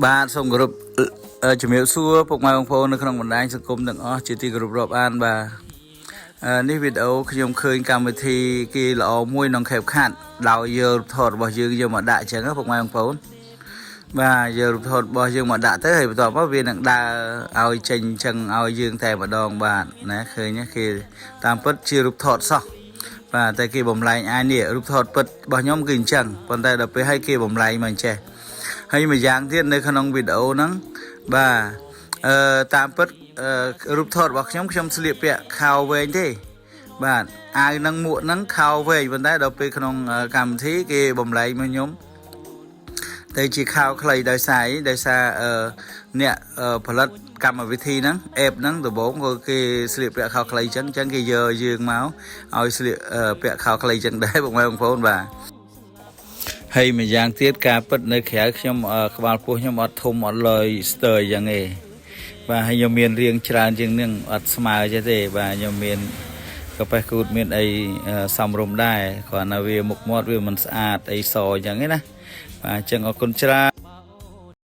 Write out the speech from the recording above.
បាទសូមគោរពជំរាបសួរពុកម៉ែបងប្អូននៅក្នុងបណ្ដាញសង្គមទាំងអស់ជាទីគោរពរាប់អានបាទនេះវីដេអូខ្ញុំឃើញកម្មវិធីគេល្អមួយក្នុងខេបខាត់ដោយយករូបថតរបស់យើងយកមកដាក់អញ្ចឹងពុកម៉ែបងប្អូនបាទយករូបថតរបស់យើងមកដាក់ទៅហើយបន្ទាប់មកវានឹងដើរឲ្យចេញអញ្ចឹងឲ្យយើងតែម្ដងបាទណាឃើញគេតាមពិតជារូបថតសោះបាទតែគេបំលែងអាយនេះរូបថតពិតរបស់ខ្ញុំគឺអញ្ចឹងប៉ុន្តែដល់ពេលឲ្យគេបំលែងមកអញ្ចេះហើយមួយយ៉ាងទៀតនៅក្នុងវីដេអូហ្នឹងបាទតាមពិតរូបថតរបស់ខ្ញុំស្លៀកពាក់ខោវែងទេបាទអាវនឹងមួកនឹងខោវែងប៉ុន្តែដល់ពេលក្នុងកម្មវិធីគេបំលែងមកខ្ញុំតែជាខោខ្លីដោយសារអ្នកផលិតកម្មវិធីហ្នឹងអេបហ្នឹងដំបូងក៏គេស្លៀកពាក់ខោខ្លីអញ្ចឹងគេយកយើងមកឲ្យស្លៀកពាក់ខោខ្លីអញ្ចឹងដែរបងប្អូនបាទហើយមួយយ៉ាងទៀតការពិតនៅក្រៅខ្ញុំក្បាលពោះខ្ញុំអត់ធំអត់លយស្ទើរអញ្ចឹងទេបាទហើយខ្ញុំមានរាងច្រើនជាងនឹងអត់ស្មើចេះទេបាទខ្ញុំមានកប៉េះគូតមានអីសំរុំដែរគ្រាន់តែវាមុខមាត់វាមិនស្អាតអីសអញ្ចឹងណាបាទអញ្ចឹងអរគុណច្រើន